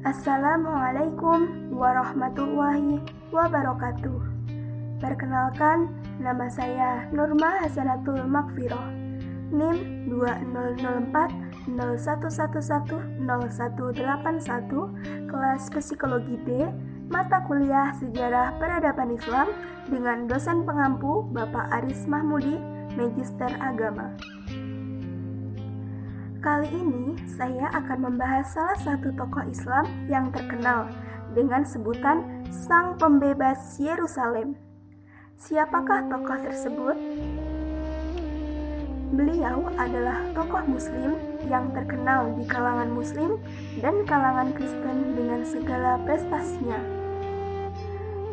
Assalamualaikum warahmatullahi wabarakatuh. Perkenalkan, nama saya Nurma Hasanatul Makfiroh, NIM 200401110181, kelas Psikologi D, mata kuliah Sejarah Peradaban Islam dengan dosen pengampu Bapak Aris Mahmudi, Magister Agama. Kali ini saya akan membahas salah satu tokoh Islam yang terkenal dengan sebutan Sang Pembebas Yerusalem. Siapakah tokoh tersebut? Beliau adalah tokoh Muslim yang terkenal di kalangan Muslim dan kalangan Kristen dengan segala prestasinya.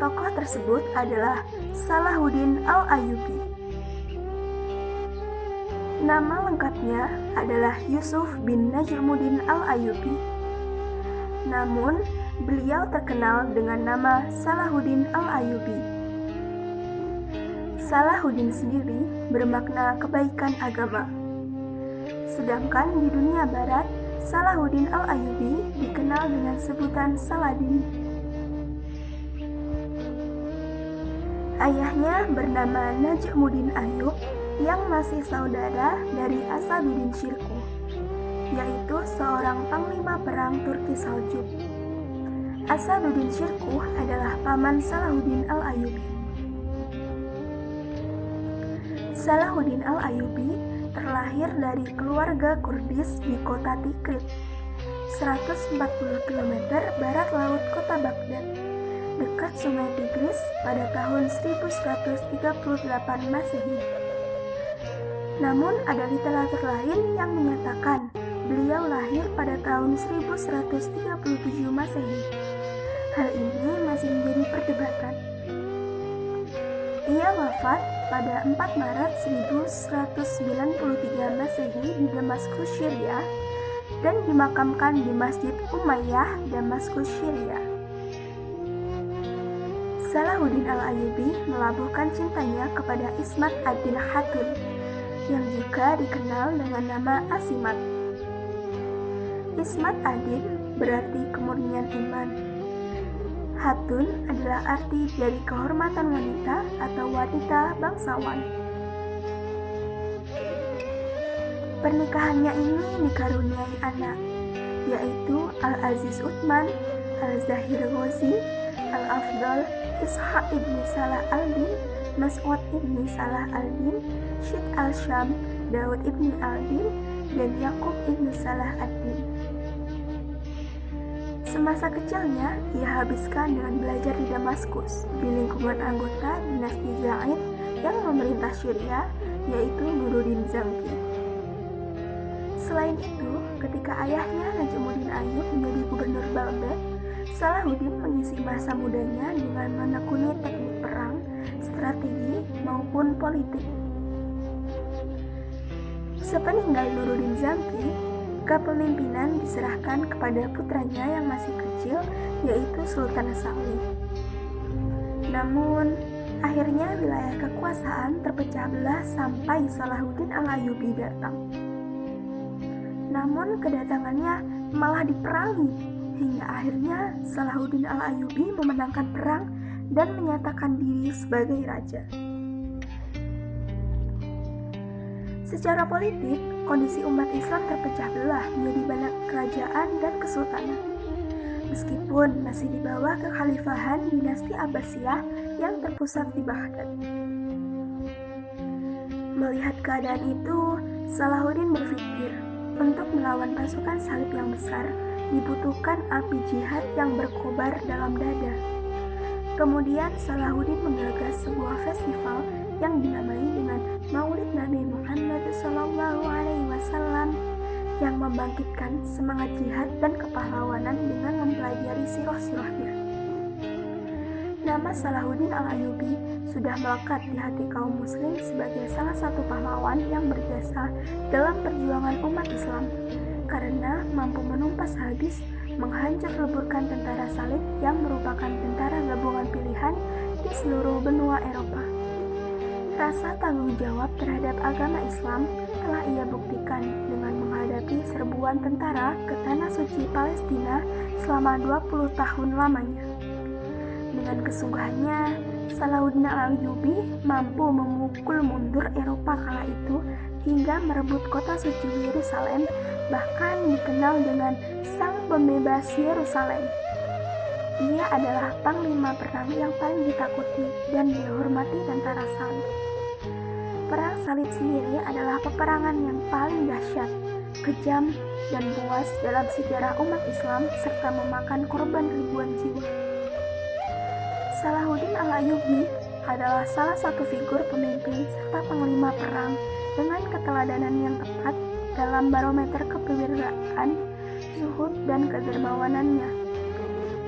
Tokoh tersebut adalah Salahuddin Al-Ayyubi. Nama lengkapnya adalah Yusuf bin Najmuddin Al-Ayyubi. Namun, beliau terkenal dengan nama Salahuddin Al-Ayyubi. Salahuddin sendiri bermakna kebaikan agama. Sedangkan di dunia barat, Salahuddin Al-Ayyubi dikenal dengan sebutan Saladin. Ayahnya bernama Najmuddin Ayyub yang masih saudara dari Asaduddin Shirkuh, yaitu seorang panglima perang Turki Saljuk. Asaduddin Shirkuh adalah paman Salahuddin Al-Ayyubi. Salahuddin Al-Ayyubi terlahir dari keluarga Kurdis di kota Tikrit, 140 km barat laut kota Baghdad, dekat sungai Tigris pada tahun 1138 Masehi. Namun ada literatur lain yang menyatakan beliau lahir pada tahun 1137 Masehi. Hal ini masih menjadi perdebatan. Ia wafat pada 4 Maret 1193 Masehi di Damaskus, Syria, dan dimakamkan di Masjid Umayyah, Damaskus, Syria. Salahuddin Al-Ayyubi melabuhkan cintanya kepada Ismat ad-Din Hatun, yang juga dikenal dengan nama Asimat. Ismat ad-Din berarti kemurnian iman. Hatun adalah arti dari kehormatan wanita atau wanita bangsawan. Pernikahannya ini dikaruniai anak, yaitu Al-Aziz Uthman, Al-Zahir Ghazi, Al-Afdal, Ishaq ibni Salah al-Din, Mas'ud ibni Salah al-Din, Syed al-Syam, Daud ibni al-Din, dan Yakub ibni Salah ad-Din. Semasa kecilnya, ia habiskan dengan belajar di Damaskus, di lingkungan anggota dinasti Zaid yang memerintah Syria, yaitu Nuruddin Zanki. Selain itu, ketika ayahnya Najmuddin Ayyub menjadi gubernur Baghdad, Salahuddin mengisi masa mudanya dengan menekuni teknik perang, strategi, maupun politik. Sepeninggal Nuruddin Zanki, kepemimpinan diserahkan kepada putranya yang masih kecil, yaitu Sultan Salih. Namun, akhirnya wilayah kekuasaan terpecah belah sampai Salahuddin Al-Ayyubi datang. Namun, kedatangannya malah diperangi, hingga akhirnya Salahuddin Al-Ayyubi memenangkan perang dan menyatakan diri sebagai raja. Secara politik, kondisi umat Islam terpecah belah menjadi banyak kerajaan dan kesultanan. Meskipun masih di bawah kekhalifahan dinasti Abbasiyah yang terpusat di Baghdad. Melihat keadaan itu, Salahuddin berpikir untuk melawan pasukan salib yang besar dibutuhkan api jihad yang berkobar dalam dada. Kemudian Salahuddin menggagas sebuah festival yang dinamai dengan Maulid Nabi Muhammad SAW yang membangkitkan semangat jihad dan kepahlawanan dengan mempelajari sirah-sirahnya. Nama Salahuddin Al-Ayyubi sudah melekat di hati kaum muslim sebagai salah satu pahlawan yang berjasa dalam perjuangan umat Islam karena mampu menumpas habis menghancur leburkan tentara salib yang merupakan tentara gabungan pilihan di seluruh benua Eropa. Rasa tanggung jawab terhadap agama Islam telah ia buktikan dengan menghadapi melewati serbuan tentara ke tanah suci Palestina selama 20 tahun lamanya. Dengan kesungguhannya, Salahuddin Al-Ayyubi mampu memukul mundur Eropa kala itu hingga merebut kota suci Yerusalem, bahkan dikenal dengan Sang Pembebas Yerusalem. Ia adalah panglima perang yang paling ditakuti dan dihormati tentara salib. Perang salib sendiri adalah peperangan yang paling dahsyat, kejam, dan buas dalam sejarah umat Islam serta memakan korban ribuan jiwa. Salahuddin Al-Ayyubi adalah salah satu figur pemimpin serta panglima perang dengan keteladanan yang tepat dalam barometer kepewirausahaan, zuhud, dan kedermawanannya.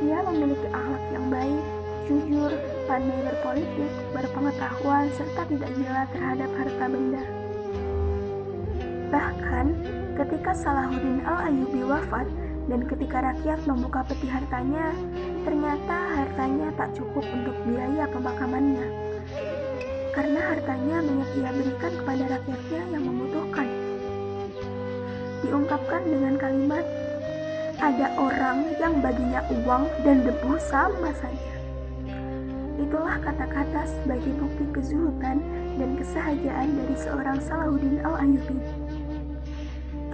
Dia memiliki akhlak yang baik, jujur, pandai berpolitik, berpengetahuan, serta tidak gila terhadap harta benda. Bahkan, ketika Salahuddin Al-Ayyubi wafat dan ketika rakyat membuka peti hartanya, ternyata hartanya tak cukup untuk biaya pemakamannya. Karena hartanya banyak ia berikan kepada rakyatnya yang membutuhkan. Diungkapkan dengan kalimat, ada orang yang baginya uang dan debu sama saja. Itulah kata-kata sebagai bukti kezuhudan dan kesahajaan dari seorang Salahuddin Al-Ayyubi.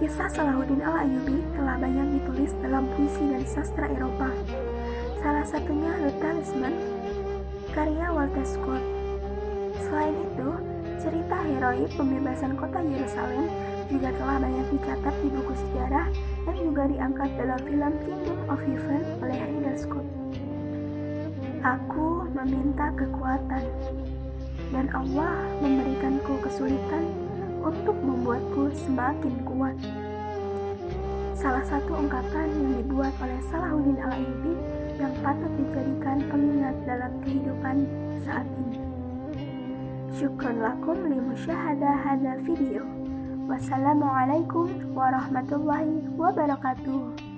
Kisah Salahuddin Al-Ayyubi telah banyak ditulis dalam puisi dan sastra Eropa. Salah satunya The Talisman, karya Walter Scott. Selain itu, cerita heroik pembebasan kota Yerusalem juga telah banyak dicatat di buku sejarah dan juga diangkat dalam film Kingdom of Heaven oleh Ridley Scott. Aku meminta kekuatan, dan Allah memberikanku kesulitan untuk membuatku semakin kuat. Salah satu ungkapan yang dibuat oleh Salahuddin Al-Ayyubi yang patut dijadikan pengingat dalam kehidupan saat ini. Syukran lakum li musyahadah hadzal video. Wassalamualaikum warahmatullahi wabarakatuh.